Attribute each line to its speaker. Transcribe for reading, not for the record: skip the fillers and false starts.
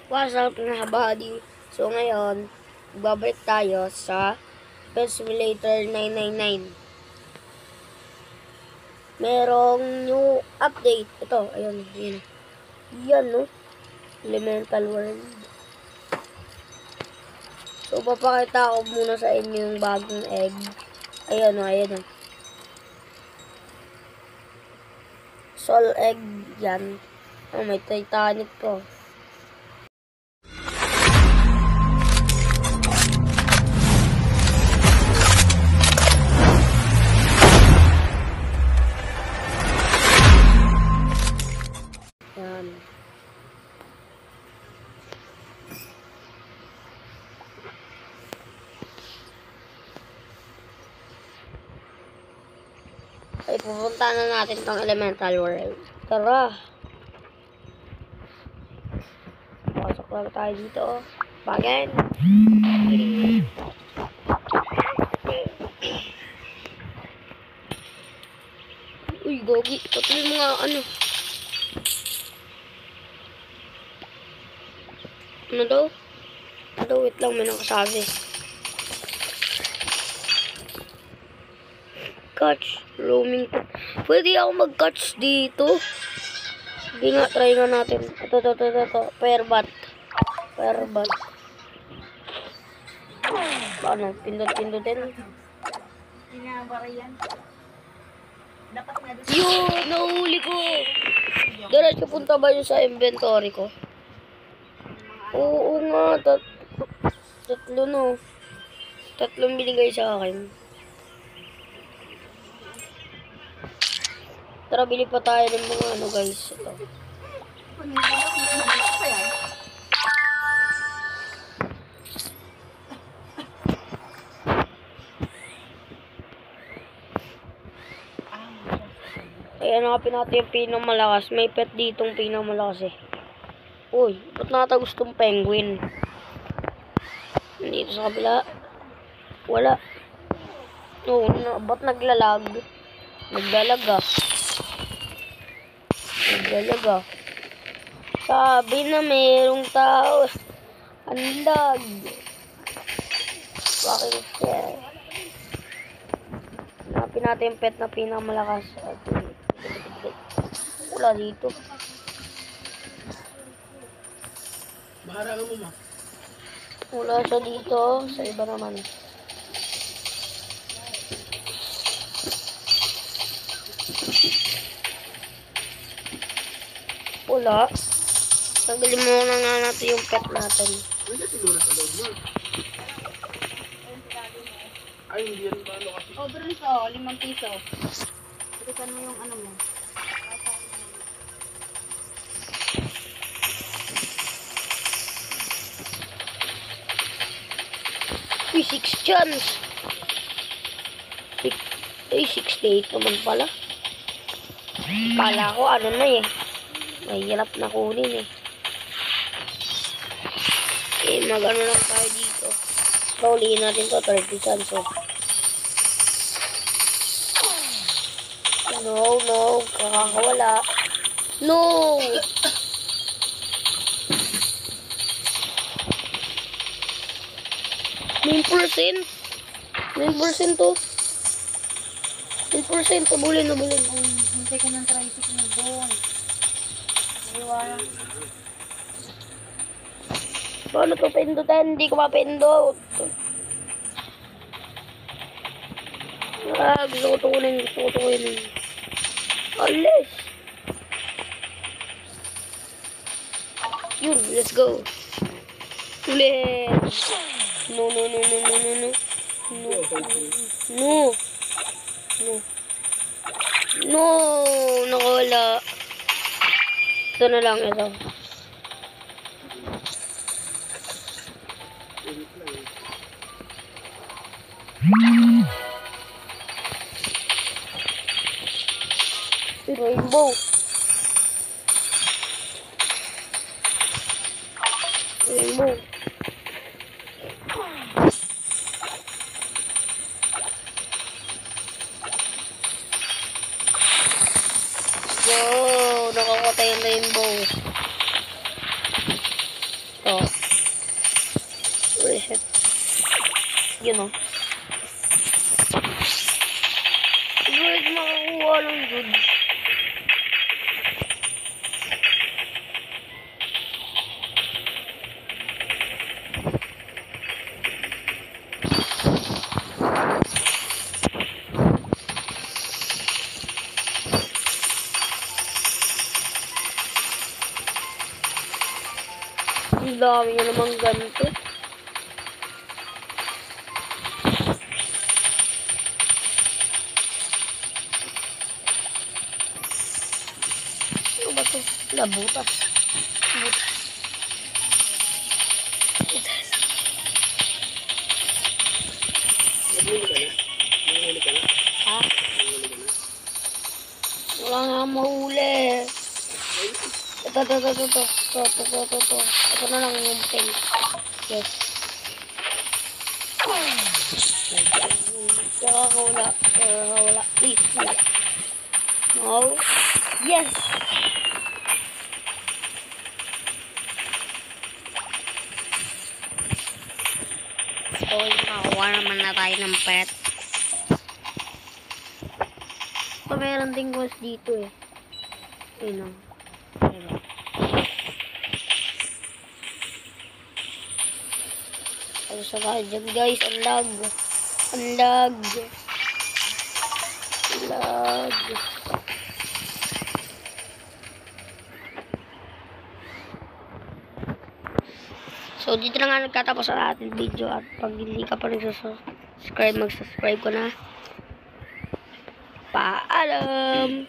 Speaker 1: What's up mga buddy? So ngayon, babalik tayo sa Pet Simulator 999. Merong new update. Ito, ayun, yun. Yan, no? Elemental World. So, papakita ko muna sa inyo yung bagong egg. Ayun, no, ayun, no. Soul egg yan. Oh, may Titanic ko. Yan. Ay, pupunta na natin tong Elemental World. Tara! Pasok lang tayo dito. Bagay. Uy, gogi. Patuloy mo nga, ano. Ano daw? Ano daw? Wait lang, may nakasabi. Catch. Roaming. Pwede ako mag-catch dito. Sige nga, try nga natin. Ito. Pairbat. Paano? Pindot-pindotin.
Speaker 2: Pinabara yan. Dapat nga doon.
Speaker 1: Yun! Nahuli ko! Diretso punta ba yun sa inventory ko? Oo nga. Tatlo no. Tatlong binigay sa akin. Tara, bili pa tayo ng mga ano guys. Ito. Ayan, hanapin natin yung pinamalakas. May pet ditong pinamalakas eh. Uy, ba't natagos tong penguin? Dito sa kabila. Wala. Oo, ba't naglalag? Naglalaga. Sabi na mayroong tao. Andag. Bakit siya? Hanapin natin yung pet na pinamalakas. Wala dito.
Speaker 3: Bahara mo ma.
Speaker 1: Wala siya dito. Sa iba naman. Wala. Tanggalin mo na nga natin yung pet natin.
Speaker 3: Hindi siguro sa loob mo. Ay, hindi yan ba kasi?
Speaker 2: Oh, bronso, 5 piso. Balikan mo yung ano mo.
Speaker 1: Uy, 6 chance. 68 naman pala. Kala ko ano na eh. Mahirap na kunin eh. Okay, mag-ano lang tayo dito. So, ulihin natin to, 30 chance oh. No, kakakawala. No! $9% to. 10% bulin.
Speaker 2: Hintay ka ng tricycle mo doon. Iwan.
Speaker 1: Paano to pindutin? Hindi ko mapindot. Gusto ko tukunin. Alis. Yun, let's go. Ulit. No, nakawala. Ito na lang, ito. Rainbow. Wow, nakakatay yung rainbow. Ang dami nga naman ganito. Ano ba ito? Butas. Butas. Butas.
Speaker 3: Nanghuli ka na?
Speaker 1: Ha?
Speaker 3: Nanghuli ka na?
Speaker 1: Wala nga mahuli. Ito. Ito na lang yung pink. Yes. Wala. Please. No. Yes. So, nakakuha naman na tayo ng pet. So, meron ding quest dito eh. Ayun o. Ayun. Ano sa tayo dyan guys? Ang lag. Ang lag. Lag. So, dito na nga nagtatapos ang ating video. At pag hindi ka pa nagsasubscribe, mag-subscribe ko na. Paalam!